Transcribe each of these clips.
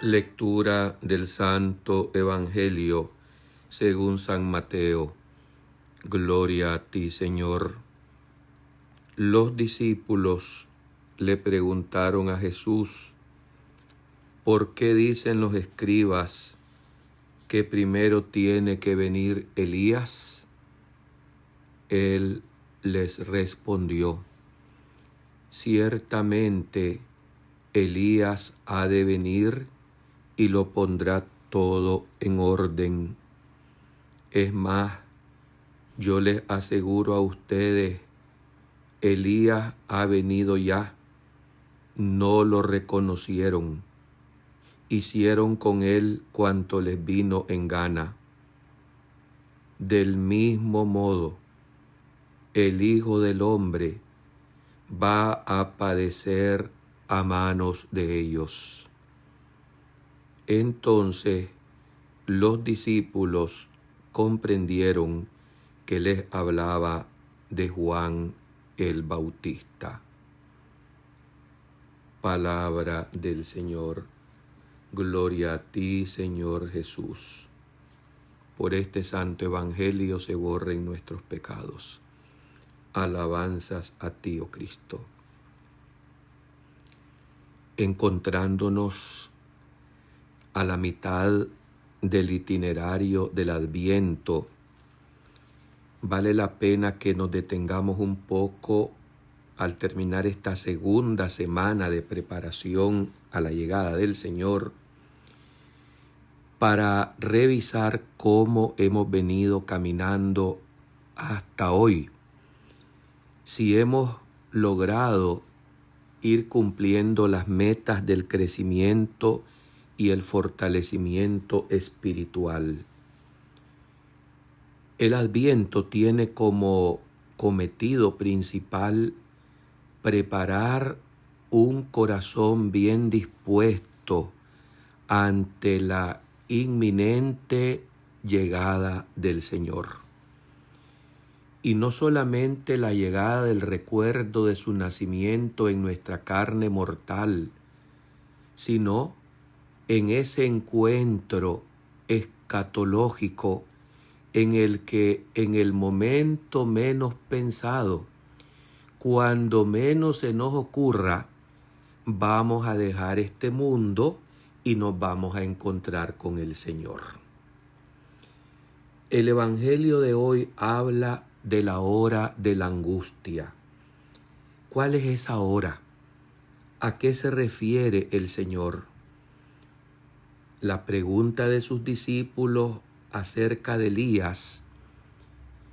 Lectura del Santo Evangelio según San Mateo. Gloria a ti, Señor. Los discípulos le preguntaron a Jesús: ¿por qué dicen los escribas que primero tiene que venir Elías? Él les respondió: ciertamente Elías ha de venir y lo pondrá todo en orden. Es más, yo les aseguro a ustedes, Elías ha venido ya. No lo reconocieron. Hicieron con él cuanto les vino en gana. Del mismo modo, el Hijo del Hombre va a padecer a manos de ellos. Entonces los discípulos comprendieron que les hablaba de Juan el Bautista. Palabra del Señor. Gloria a ti, Señor Jesús. Por este santo evangelio se borren nuestros pecados. Alabanzas a ti, oh Cristo. Encontrándonos a la mitad del itinerario del Adviento, vale la pena que nos detengamos un poco al terminar esta segunda semana de preparación a la llegada del Señor para revisar cómo hemos venido caminando hasta hoy. Si hemos logrado ir cumpliendo las metas del crecimiento y el fortalecimiento espiritual. El Adviento tiene como cometido principal preparar un corazón bien dispuesto ante la inminente llegada del Señor. Y no solamente la llegada del recuerdo de su nacimiento en nuestra carne mortal, sino en ese encuentro escatológico en el que en el momento menos pensado, cuando menos se nos ocurra, vamos a dejar este mundo y nos vamos a encontrar con el Señor. El Evangelio de hoy habla de la hora de la angustia. ¿Cuál es esa hora? ¿A qué se refiere el Señor? La pregunta de sus discípulos acerca de Elías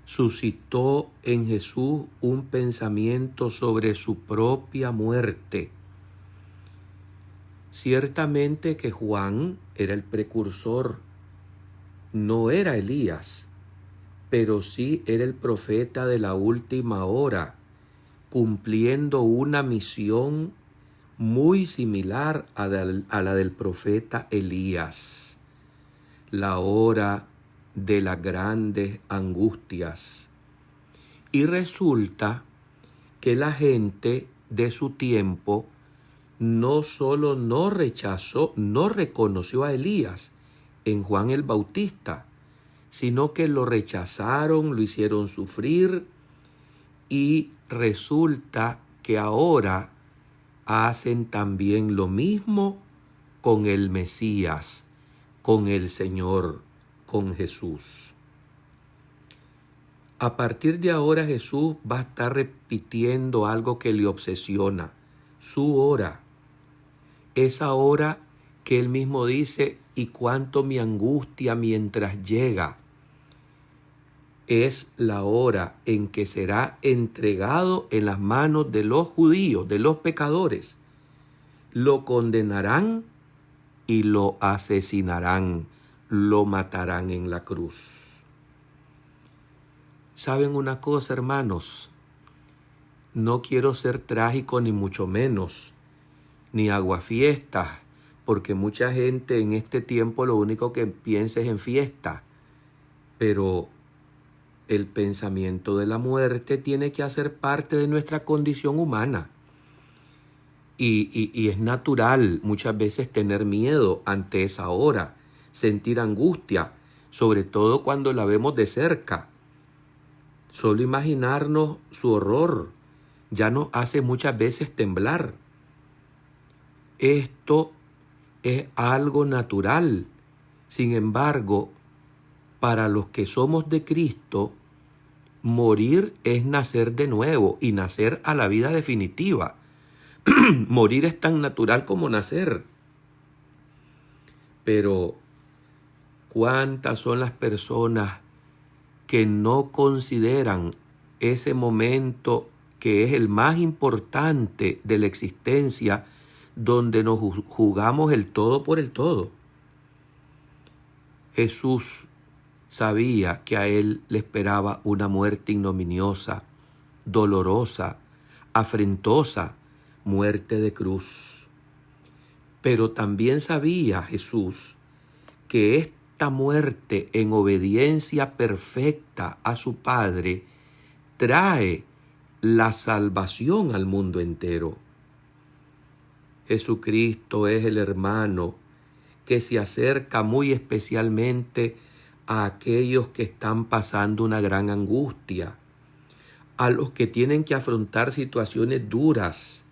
suscitó en Jesús un pensamiento sobre su propia muerte. Ciertamente que Juan era el precursor, no era Elías, pero sí era el profeta de la última hora, cumpliendo una misión muy similar a la del profeta Elías, la hora de las grandes angustias. Y resulta que la gente de su tiempo no solo no rechazó, no reconoció a Elías en Juan el Bautista, sino que lo rechazaron, lo hicieron sufrir, y resulta que ahora hacen también lo mismo con el Mesías, con el Señor, con Jesús. A partir de ahora Jesús va a estar repitiendo algo que le obsesiona, su hora. Esa hora que él mismo dice: y cuánto mi angustia mientras llega. Es la hora en que será entregado en las manos de los judíos, de los pecadores. Lo condenarán y lo asesinarán, lo matarán en la cruz. ¿Saben una cosa, hermanos? No quiero ser trágico ni mucho menos, ni aguafiestas, porque mucha gente en este tiempo lo único que piensa es en fiesta, pero el pensamiento de la muerte tiene que hacer parte de nuestra condición humana. Y es natural muchas veces tener miedo ante esa hora, sentir angustia, sobre todo cuando la vemos de cerca. Solo imaginarnos su horror ya nos hace muchas veces temblar. Esto es algo natural. Sin embargo, para los que somos de Cristo, morir es nacer de nuevo y nacer a la vida definitiva. Morir es tan natural como nacer. Pero, ¿cuántas son las personas que no consideran ese momento que es el más importante de la existencia, donde nos jugamos el todo por el todo? Jesús sabía que a él le esperaba una muerte ignominiosa, dolorosa, afrentosa, muerte de cruz. Pero también sabía Jesús que esta muerte en obediencia perfecta a su Padre trae la salvación al mundo entero. Jesucristo es el hermano que se acerca muy especialmente a aquellos que están pasando una gran angustia, a los que tienen que afrontar situaciones duras,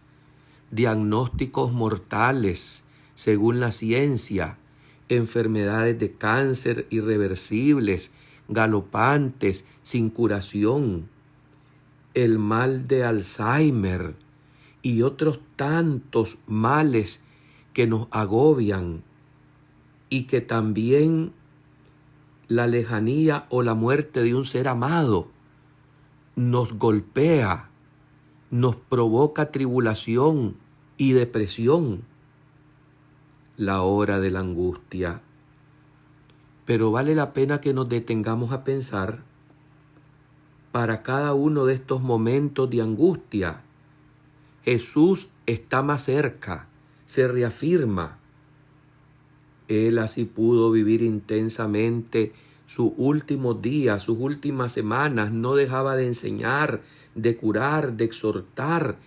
diagnósticos mortales según la ciencia, enfermedades de cáncer irreversibles, galopantes, sin curación, el mal de Alzheimer y otros tantos males que nos agobian, y que también la lejanía o la muerte de un ser amado nos golpea, nos provoca tribulación y depresión, la hora de la angustia. Pero vale la pena que nos detengamos a pensar, para cada uno de estos momentos de angustia, Jesús está más cerca, se reafirma. Él así pudo vivir intensamente sus últimos días, sus últimas semanas. No dejaba de enseñar, de curar, de exhortar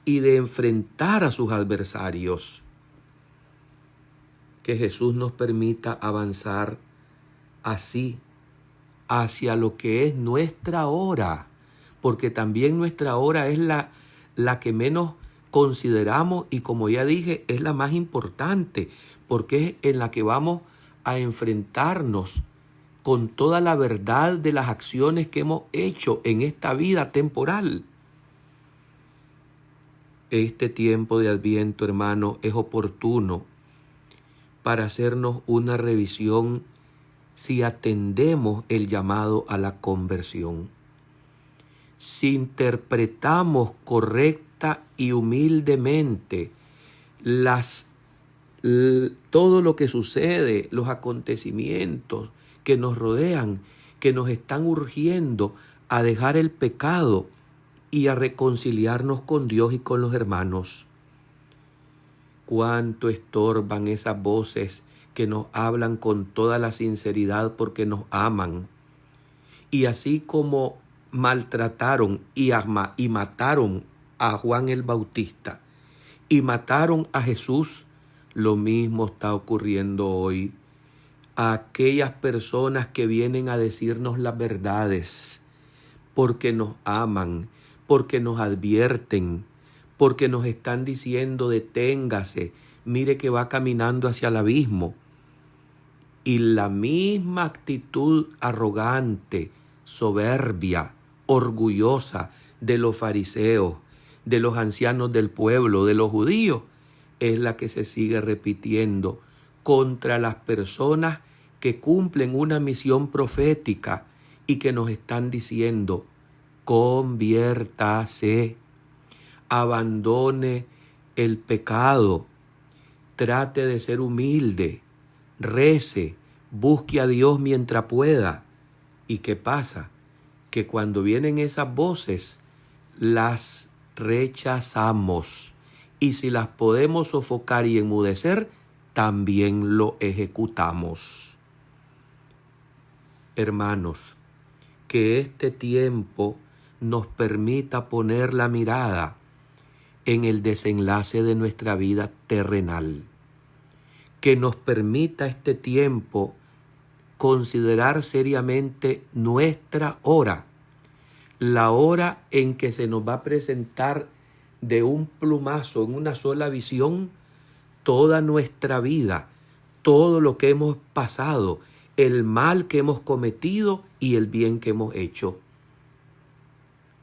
y de enfrentar a sus adversarios. Que Jesús nos permita avanzar así hacia lo que es nuestra hora, porque también nuestra hora es la que menos consideramos, y como ya dije, es la más importante, porque es en la que vamos a enfrentarnos con toda la verdad de las acciones que hemos hecho en esta vida temporal. Este tiempo de Adviento, hermano, es oportuno para hacernos una revisión si atendemos el llamado a la conversión, si interpretamos correcta y humildemente todo lo que sucede, los acontecimientos que nos rodean, que nos están urgiendo a dejar el pecado y a reconciliarnos con Dios y con los hermanos. Cuánto estorban esas voces que nos hablan con toda la sinceridad porque nos aman. Y así como maltrataron y mataron a Juan el Bautista y mataron a Jesús, lo mismo está ocurriendo hoy a aquellas personas que vienen a decirnos las verdades, porque nos aman, porque nos advierten, porque nos están diciendo: deténgase, mire que va caminando hacia el abismo. Y la misma actitud arrogante, soberbia, orgullosa de los fariseos, de los ancianos del pueblo, de los judíos, es la que se sigue repitiendo contra las personas que cumplen una misión profética y que nos están diciendo: conviértase, abandone el pecado, trate de ser humilde, rece, busque a Dios mientras pueda. ¿Y qué pasa? Que cuando vienen esas voces, las rechazamos. Y si las podemos sofocar y enmudecer, también lo ejecutamos. Hermanos, que este tiempo nos permita poner la mirada en el desenlace de nuestra vida terrenal. Que nos permita este tiempo considerar seriamente nuestra hora, la hora en que se nos va a presentar de un plumazo, en una sola visión, toda nuestra vida, todo lo que hemos pasado, el mal que hemos cometido y el bien que hemos hecho.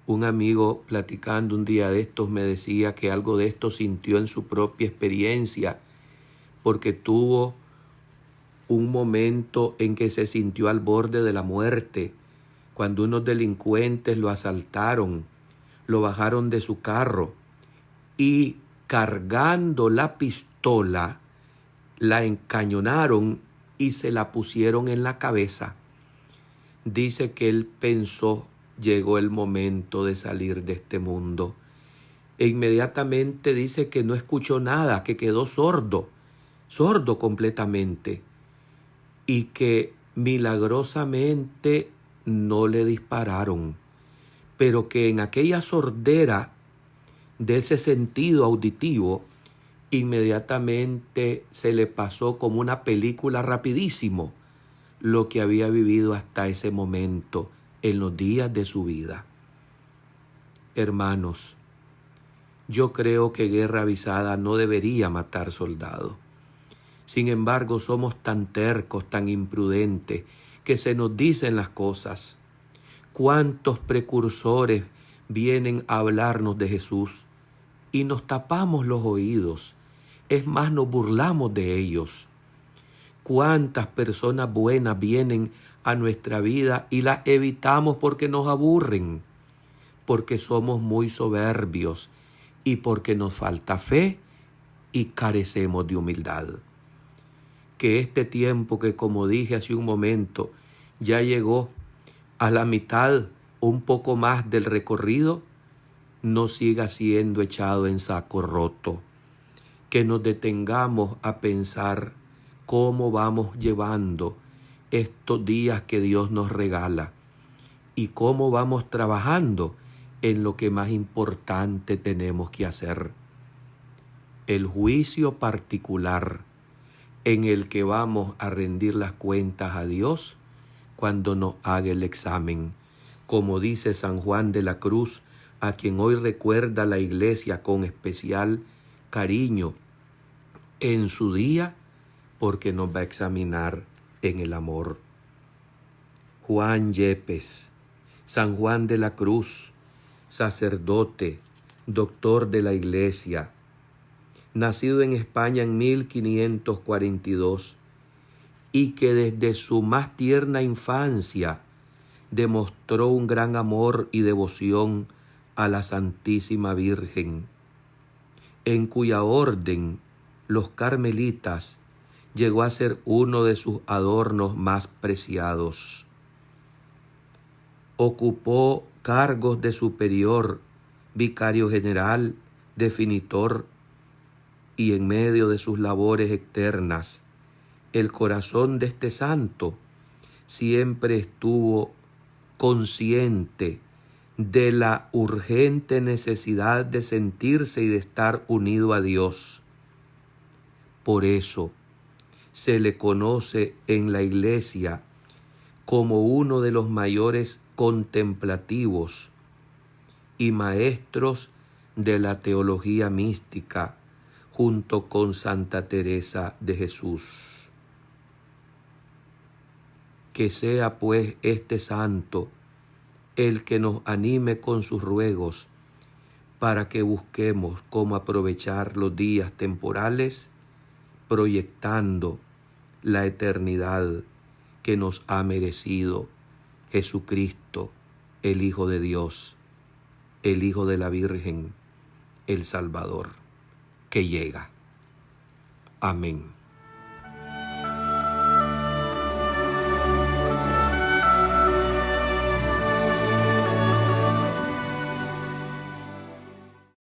Un amigo platicando un día de estos me decía que algo de esto sintió en su propia experiencia, porque tuvo un momento en que se sintió al borde de la muerte, cuando unos delincuentes lo asaltaron, lo bajaron de su carro y cargando la pistola, la encañonaron y se la pusieron en la cabeza. Dice que él pensó, llegó el momento de salir de este mundo. E inmediatamente dice que no escuchó nada, que quedó sordo completamente. Y que milagrosamente no le dispararon, pero que en aquella sordera de ese sentido auditivo, inmediatamente se le pasó como una película rapidísimo lo que había vivido hasta ese momento en los días de su vida. Hermanos, yo creo que guerra avisada no debería matar soldados. Sin embargo, somos tan tercos, tan imprudentes, que se nos dicen las cosas. ¿Cuántos precursores vienen a hablarnos de Jesús y nos tapamos los oídos? Es más, nos burlamos de ellos. ¿Cuántas personas buenas vienen a nuestra vida y las evitamos porque nos aburren? Porque somos muy soberbios y porque nos falta fe y carecemos de humildad. Que este tiempo que, como dije hace un momento, ya llegó a la mitad, un poco más del recorrido, no siga siendo echado en saco roto. Que nos detengamos a pensar cómo vamos llevando estos días que Dios nos regala y cómo vamos trabajando en lo que más importante tenemos que hacer. El juicio particular en el que vamos a rendir las cuentas a Dios cuando nos haga el examen. Como dice San Juan de la Cruz, a quien hoy recuerda la Iglesia con especial cariño en su día, porque nos va a examinar en el amor. Juan Yepes, San Juan de la Cruz, sacerdote, doctor de la Iglesia, nacido en España en 1542, y que desde su más tierna infancia demostró un gran amor y devoción a la Santísima Virgen, en cuya orden, los carmelitas, llegó a ser uno de sus adornos más preciados. Ocupó cargos de superior, vicario general, definitor, y en medio de sus labores externas, el corazón de este santo siempre estuvo consciente de la urgente necesidad de sentirse y de estar unido a Dios. Por eso se le conoce en la Iglesia como uno de los mayores contemplativos y maestros de la teología mística, junto con Santa Teresa de Jesús. Que sea pues este santo el que nos anime con sus ruegos para que busquemos cómo aprovechar los días temporales proyectando la eternidad que nos ha merecido Jesucristo, el Hijo de Dios, el Hijo de la Virgen, el Salvador, que llega. Amén.